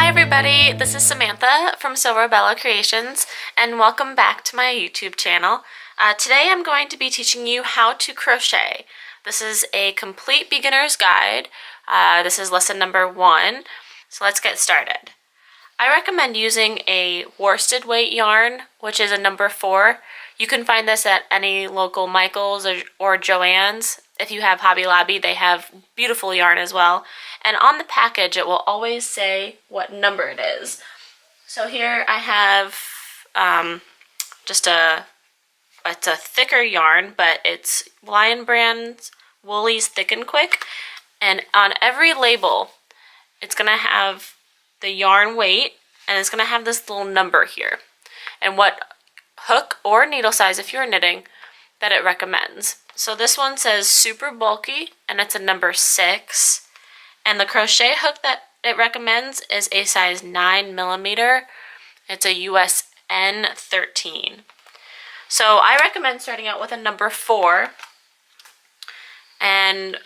Hi everybody, this is Samantha from Bella Creations and welcome back to my YouTube channel. Today I'm going to be teaching you how to crochet. This is a complete beginner's guide. This is lesson number 1, so let's get started. I recommend using a worsted weight yarn, which is a number 4. You can find this at any local Michael's or Joann's. If you have Hobby Lobby, they have beautiful yarn as well. And on the package, it will always say what number it is. So here I have it's a thicker yarn, but it's Lion Brand's Woolies Thick and Quick. And on every label, it's going to have the yarn weight, and it's going to have this little number here. And what hook or needle size, if you're knitting, that it recommends. So this one says super bulky, and it's a number 6. And the crochet hook that it recommends is a size 9mm. It's a US N13. So I recommend starting out with a number 4. And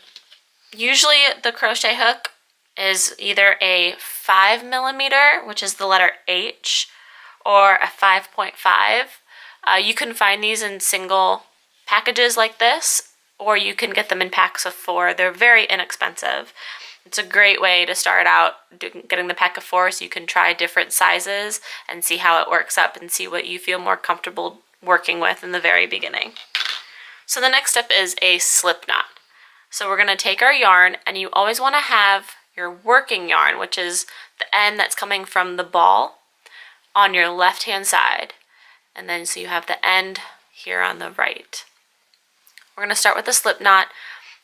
usually the crochet hook is either a 5mm, which is the letter H, or a 5.5. You can find these in single packages like this, or you can get them in packs of 4. They're very inexpensive. It's a great way to start out getting the pack of 4 so you can try different sizes and see how it works up and see what you feel more comfortable working with in the very beginning. So the next step is a slip knot. So we're going to take our yarn, and you always want to have your working yarn, which is the end that's coming from the ball, on your left hand side. And then so you have the end here on the right. We're going to start with a slip knot.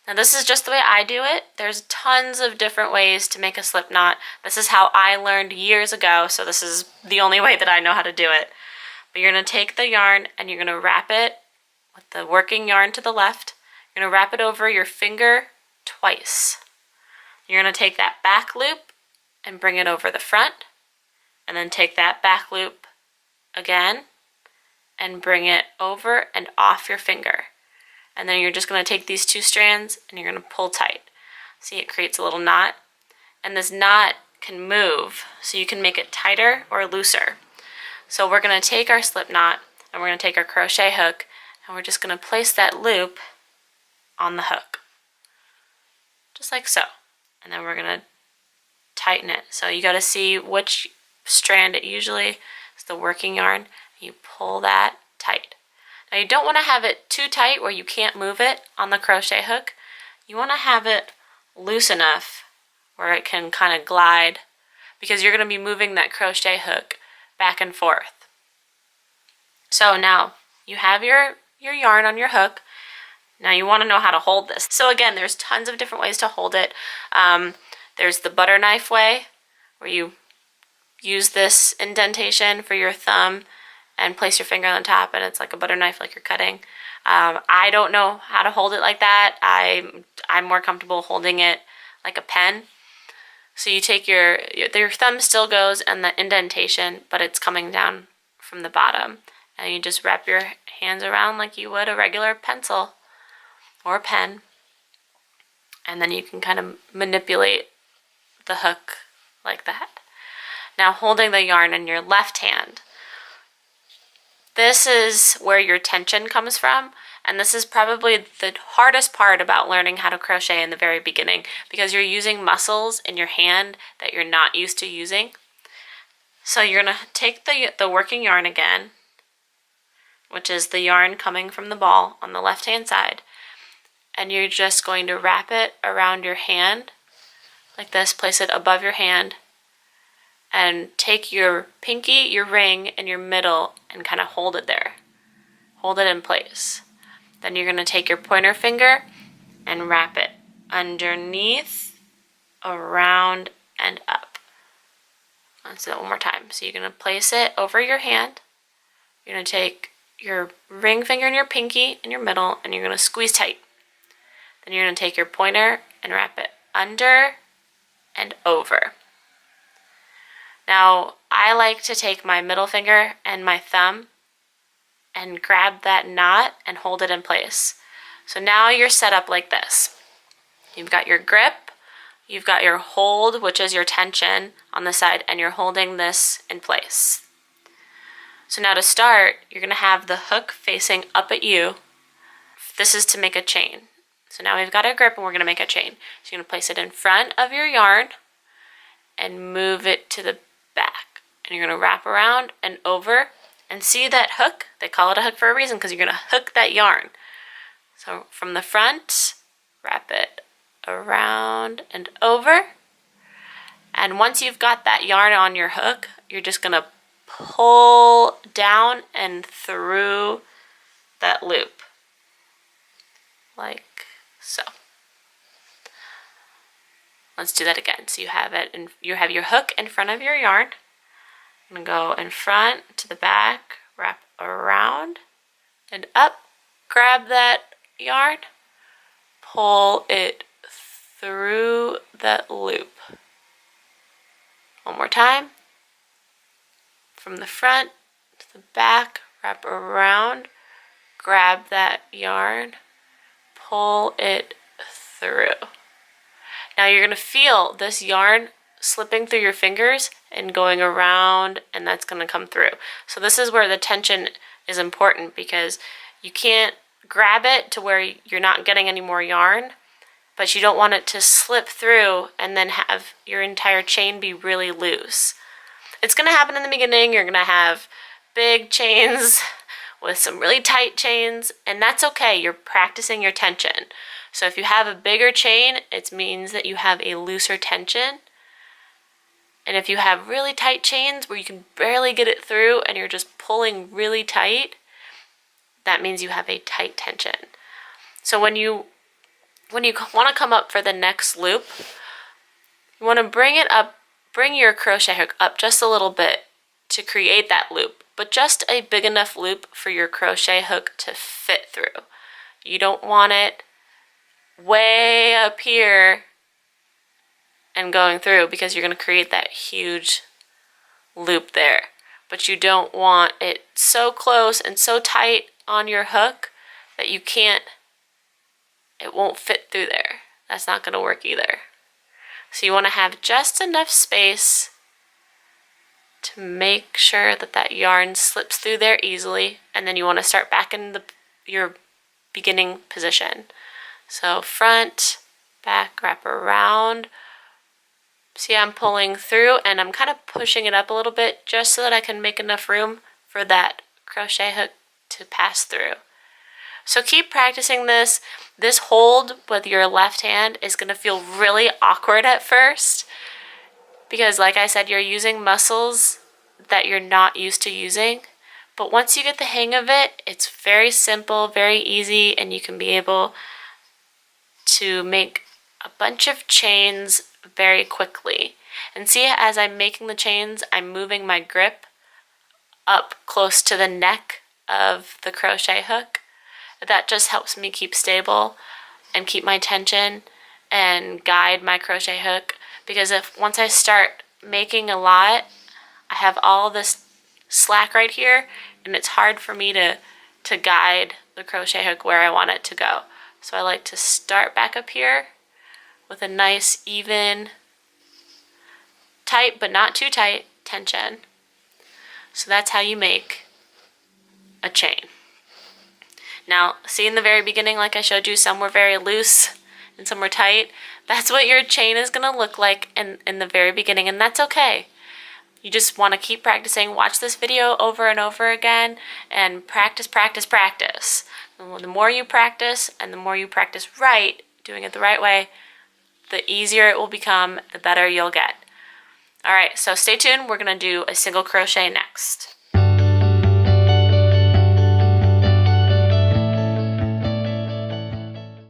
Now this is just the way I do it. There's tons of different ways to make a slip knot. This is how I learned years ago, so this is the only way that I know how to do it. But you're going to take the yarn and you're going to wrap it with the working yarn to the left. You're going to wrap it over your finger twice. You're going to take that back loop and bring it over the front, and then take that back loop again and bring it over and off your finger. And then you're just going to take these 2 strands and you're going to pull tight. See, it creates a little knot. And this knot can move, so you can make it tighter or looser. So we're going to take our slip knot and we're going to take our crochet hook, and we're just going to place that loop on the hook. Just like so. And then we're going to tighten it. So you got to see which strand it usually is the working yarn. You pull that tight. Now you don't want to have it too tight where you can't move it on the crochet hook. You want to have it loose enough where it can kind of glide, because you're going to be moving that crochet hook back and forth. So now you have your yarn on your hook. Now you want to know how to hold this. So again, there's tons of different ways to hold it. There's the butter knife way, where you use this indentation for your thumb and place your finger on top, and it's like a butter knife, like you're cutting. I don't know how to hold it like that. I'm more comfortable holding it like a pen. So you take your thumb still goes in the indentation, but it's coming down from the bottom, and you just wrap your hands around like you would a regular pencil or a pen, and then you can kind of manipulate the hook like that. Now holding the yarn in your left hand. This is where your tension comes from, and this is probably the hardest part about learning how to crochet in the very beginning, because you're using muscles in your hand that you're not used to using. So you're going to take the working yarn again, which is the yarn coming from the ball on the left hand side, and you're just going to wrap it around your hand like this, place it above your hand, and take your pinky, your ring, and your middle and kind of hold it there. Hold it in place. Then you're going to take your pointer finger and wrap it underneath, around, and up. Let's do that one more time. So you're going to place it over your hand. You're going to take your ring finger and your pinky and your middle, and you're going to squeeze tight. Then you're going to take your pointer and wrap it under and over. Now, I like to take my middle finger and my thumb and grab that knot and hold it in place. So now you're set up like this. You've got your grip, you've got your hold, which is your tension on the side, and you're holding this in place. So now to start, you're going to have the hook facing up at you. This is to make a chain. So now we've got our grip and we're going to make a chain. So you're going to place it in front of your yarn and move it to the back. And you're going to wrap around and over and see that hook. They call it a hook for a reason because you're going to hook that yarn. So from the front, wrap it around and over. And once you've got that yarn on your hook, you're just going to pull down and through that loop, like so. Let's do that again. So you have it, and you have your hook in front of your yarn. I'm gonna go in front to the back, wrap around and up, grab that yarn, pull it through that loop. One more time. From the front to the back, wrap around, grab that yarn, pull it through. Now you're going to feel this yarn slipping through your fingers and going around, and that's going to come through. So this is where the tension is important, because you can't grab it to where you're not getting any more yarn, but you don't want it to slip through and then have your entire chain be really loose. It's going to happen in the beginning. You're going to have big chains with some really tight chains, and that's okay. You're practicing your tension. So if you have a bigger chain, it means that you have a looser tension. And if you have really tight chains where you can barely get it through and you're just pulling really tight, that means you have a tight tension. So when you want to come up for the next loop, you want to bring your crochet hook up just a little bit to create that loop, but just a big enough loop for your crochet hook to fit through. You don't want it way up here and going through, because you're going to create that huge loop there. But you don't want it so close and so tight on your hook that it won't fit through there. That's not going to work either. So you want to have just enough space to make sure that that yarn slips through there easily, and then you want to start back in your beginning position. So front, back, wrap around. See, I'm pulling through and I'm kind of pushing it up a little bit just so that I can make enough room for that crochet hook to pass through. So keep practicing this. This hold with your left hand is going to feel really awkward at first, because like I said, you're using muscles that you're not used to using. But once you get the hang of it, it's very simple, very easy, and you can be able to make a bunch of chains very quickly. And see, as I'm making the chains, I'm moving my grip up close to the neck of the crochet hook. That just helps me keep stable and keep my tension and guide my crochet hook, because once I start making a lot, I have all this slack right here, and it's hard for me to guide the crochet hook where I want it to go. So I like to start back up here with a nice even, tight but not too tight tension. So that's how you make a chain. Now, see, in the very beginning, like I showed you, some were very loose and some were tight. That's what your chain is going to look like in the very beginning, and that's okay. You just want to keep practicing. Watch this video over and over again and practice, practice, practice. And the more you practice and the more you practice right, doing it the right way, the easier it will become, the better you'll get. All right, so stay tuned. We're going to do a single crochet next.